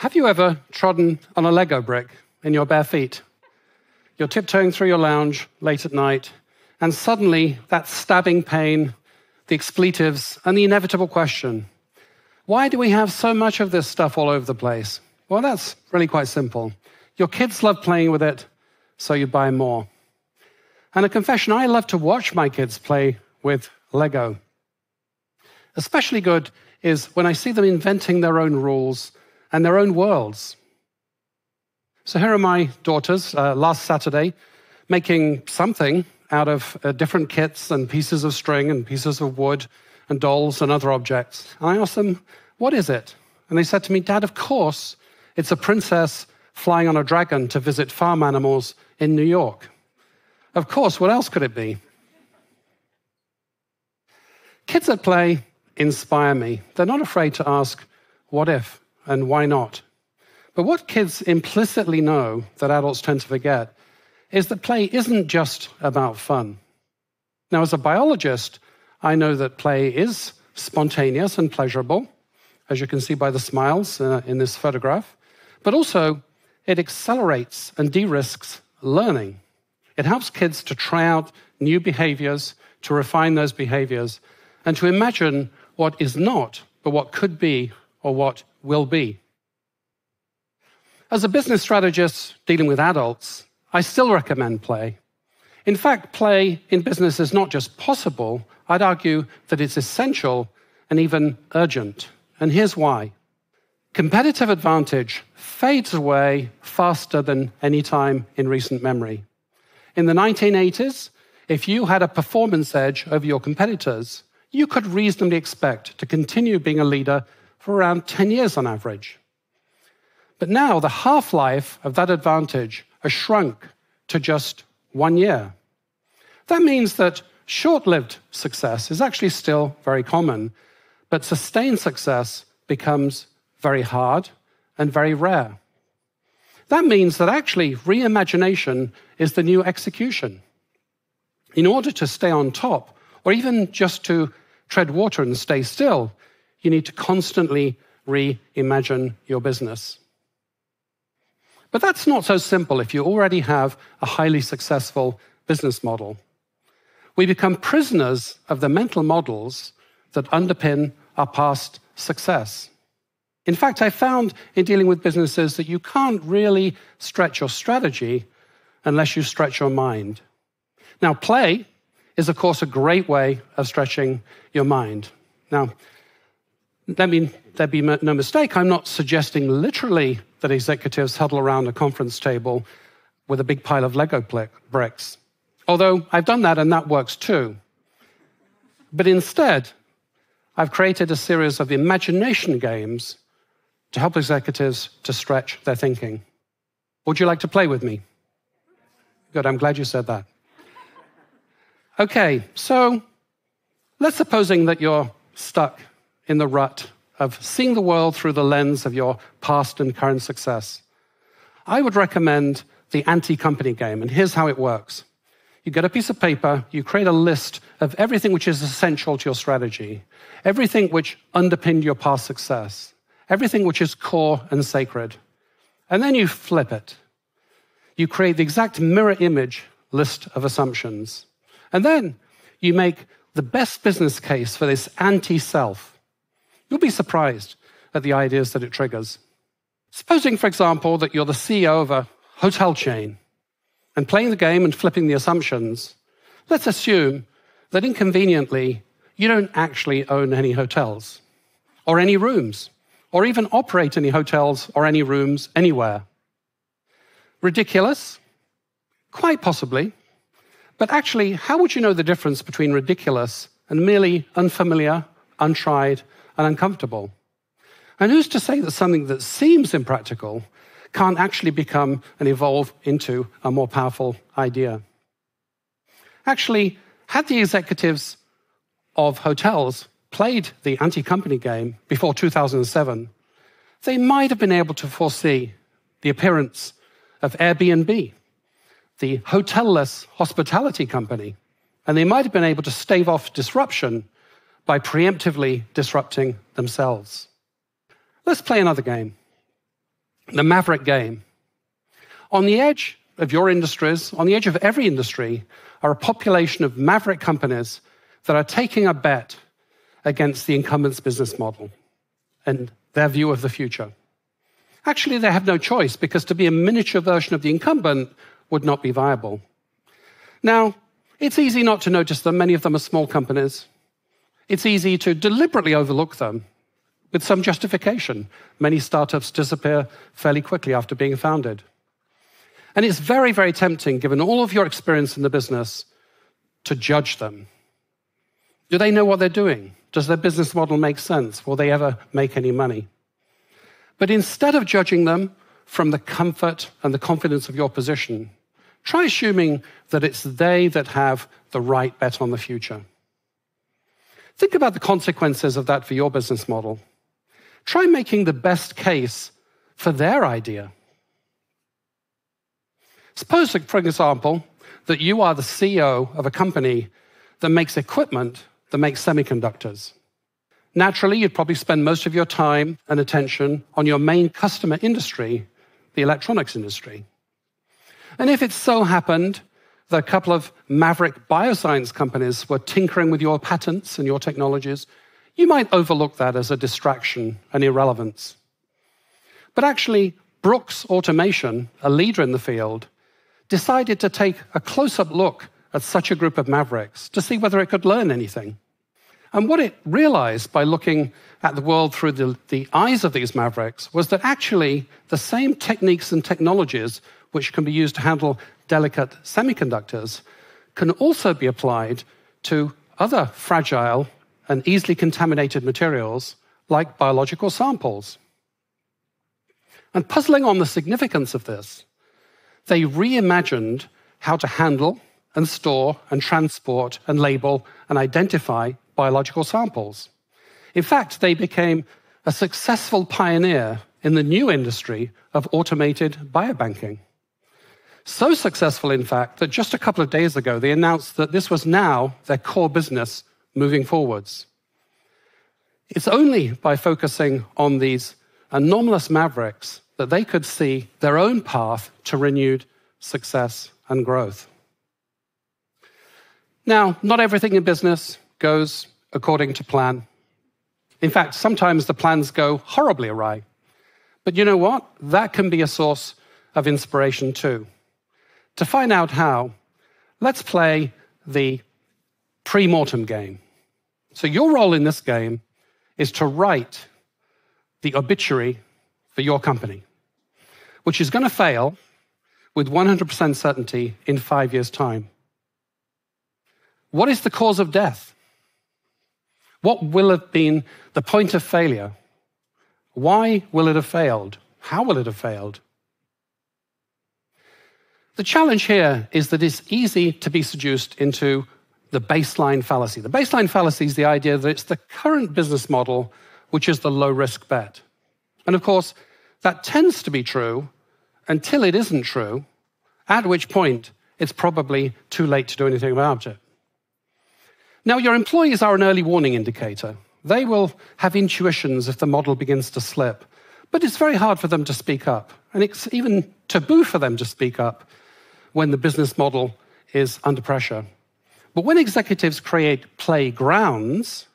Have you ever trodden on a Lego brick in your bare feet? You're tiptoeing through your lounge late at night, and suddenly that stabbing pain, the expletives, and the inevitable question, why do we have so much of this stuff all over the place? Well, that's really quite simple. Your kids love playing with it, so you buy more. And a confession, I love to watch my kids play with Lego. Especially good is when I see them inventing their own rules and their own worlds. So here are my daughters, last Saturday, making something out of different kits and pieces of string and pieces of wood and dolls and other objects. And I asked them, what is it? And they said to me, Dad, of course, it's a princess flying on a dragon to visit farm animals in New York. Of course, what else could it be? Kids at play inspire me. They're not afraid to ask, what if and why not? But what kids implicitly know that adults tend to forget is that play isn't just about fun. Now, as a biologist, I know that play is spontaneous and pleasurable, as you can see by the smiles in this photograph, but also it accelerates and de-risks learning. It helps kids to try out new behaviors, to refine those behaviors, and to imagine what is not, but what could be or what will be. As a business strategist dealing with adults, I still recommend play. In fact, play in business is not just possible, I'd argue that it's essential and even urgent. And here's why. Competitive advantage fades away faster than any time in recent memory. In the 1980s, if you had a performance edge over your competitors, you could reasonably expect to continue being a leader for around 10 years on average. But now the half-life of that advantage has shrunk to just 1 year. That means that short-lived success is actually still very common, but sustained success becomes very hard and very rare. That means that actually reimagination is the new execution. In order to stay on top, or even just to tread water and stay still, you need to constantly reimagine your business. But that's not so simple if you already have a highly successful business model. We become prisoners of the mental models that underpin our past success. In fact, I found in dealing with businesses that you can't really stretch your strategy unless you stretch your mind. Now, play is, of course, a great way of stretching your mind. Now, there be no mistake, I'm not suggesting literally that executives huddle around a conference table with a big pile of Lego bricks. Although I've done that and that works too. But instead, I've created a series of imagination games to help executives to stretch their thinking. Would you like to play with me? Good, I'm glad you said that. Okay, so let's supposing that you're stuck in the rut of seeing the world through the lens of your past and current success. I would recommend the anti-company game, and here's how it works. You get a piece of paper, you create a list of everything which is essential to your strategy, everything which underpinned your past success, everything which is core and sacred. And then you flip it. You create the exact mirror image list of assumptions. And then you make the best business case for this anti-self. You'll be surprised at the ideas that it triggers. Supposing, for example, that you're the CEO of a hotel chain and playing the game and flipping the assumptions, let's assume that inconveniently, you don't actually own any hotels or any rooms or even operate any hotels or any rooms anywhere. Ridiculous? Quite possibly. But actually, how would you know the difference between ridiculous and merely unfamiliar, untried, and uncomfortable? And who's to say that something that seems impractical can't actually become and evolve into a more powerful idea? Actually, had the executives of hotels played the anti-company game before 2007, they might have been able to foresee the appearance of Airbnb, the hotel-less hospitality company, and they might have been able to stave off disruption by preemptively disrupting themselves. Let's play another game. the maverick game. On the edge of your industries, on the edge of every industry, are a population of maverick companies that are taking a bet against the incumbent's business model and their view of the future. Actually, they have no choice, because to be a miniature version of the incumbent would not be viable. Now, it's easy not to notice them. Many of them are small companies. It's easy to deliberately overlook them with some justification. Many startups disappear fairly quickly after being founded. And it's very, very tempting, given all of your experience in the business, to judge them. Do they know what they're doing? Does their business model make sense? Will they ever make any money? But instead of judging them from the comfort and the confidence of your position, try assuming that it's they that have the right bet on the future. Think about the consequences of that for your business model. Try making the best case for their idea. Suppose, for example, that you are the CEO of a company that makes equipment that makes semiconductors. Naturally, you'd probably spend most of your time and attention on your main customer industry, the electronics industry. And if it so happened that a couple of maverick bioscience companies were tinkering with your patents and your technologies, you might overlook that as a distraction and irrelevance. But actually, Brooks Automation, a leader in the field, decided to take a close-up look at such a group of mavericks to see whether it could learn anything. And what it realized by looking at the world through the eyes of these mavericks was that actually the same techniques and technologies which can be used to handle delicate semiconductors can also be applied to other fragile and easily contaminated materials like biological samples. And puzzling on the significance of this, they reimagined how to handle and store and transport and label and identify biological samples. In fact, they became a successful pioneer in the new industry of automated biobanking. So successful, in fact, that just a couple of days ago, they announced that this was now their core business moving forwards. It's only by focusing on these anomalous mavericks that they could see their own path to renewed success and growth. Now, not everything in business goes according to plan. In fact, sometimes the plans go horribly awry. But you know what? That can be a source of inspiration too. To find out how, let's play the pre-mortem game. So your role in this game is to write the obituary for your company, which is going to fail with 100% certainty in 5 years' time. What is the cause of death? What will have been the point of failure? Why will it have failed? How will it have failed? The challenge here is that it's easy to be seduced into the baseline fallacy. The baseline fallacy is the idea that it's the current business model which is the low-risk bet. And of course, that tends to be true until it isn't true, at which point it's probably too late to do anything about it. Now, your employees are an early warning indicator. They will have intuitions if the model begins to slip, but it's very hard for them to speak up. And it's even taboo for them to speak up when the business model is under pressure. But when executives create playgrounds,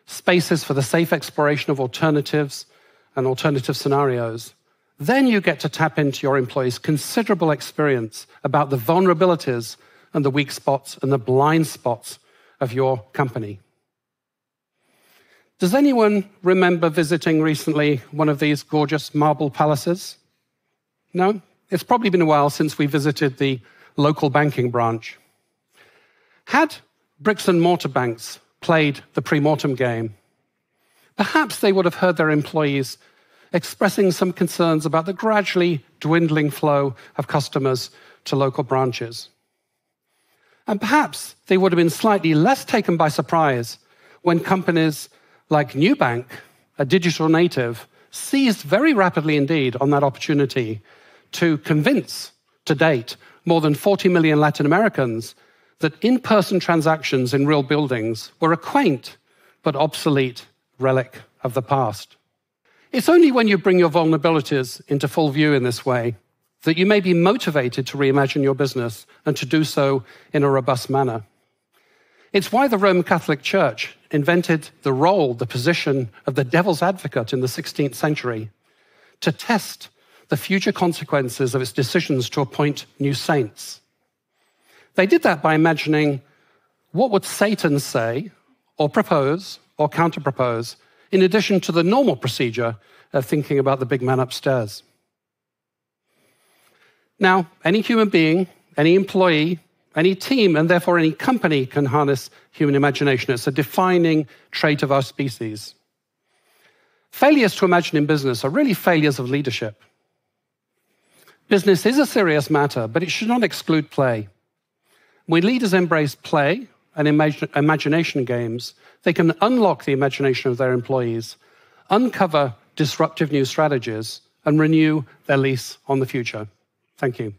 spaces for the safe exploration of alternatives and alternative scenarios, then you get to tap into your employees' considerable experience about the vulnerabilities and the weak spots and the blind spots of your company. Does anyone remember visiting recently one of these gorgeous marble palaces? No? It's probably been a while since we visited the local banking branch. Had bricks and mortar banks played the pre-mortem game, perhaps they would have heard their employees expressing some concerns about the gradually dwindling flow of customers to local branches. And perhaps they would have been slightly less taken by surprise when companies like Nubank, a digital native, seized very rapidly indeed on that opportunity to convince, to date, more than 40 million Latin Americans that in-person transactions in real buildings were a quaint but obsolete relic of the past. It's only when you bring your vulnerabilities into full view in this way that you may be motivated to reimagine your business and to do so in a robust manner. It's why the Roman Catholic Church invented the role, the position of the devil's advocate in the 16th century to test the future consequences of its decisions to appoint new saints. They did that by imagining what would Satan say or propose or counter-propose in addition to the normal procedure of thinking about the big man upstairs. Now, any human being, any employee, any team, and therefore any company can harness human imagination. It's a defining trait of our species. Failures to imagine in business are really failures of leadership. Business is a serious matter, but it should not exclude play. When leaders embrace play and imagination games, they can unlock the imagination of their employees, uncover disruptive new strategies, and renew their lease on the future. Thank you.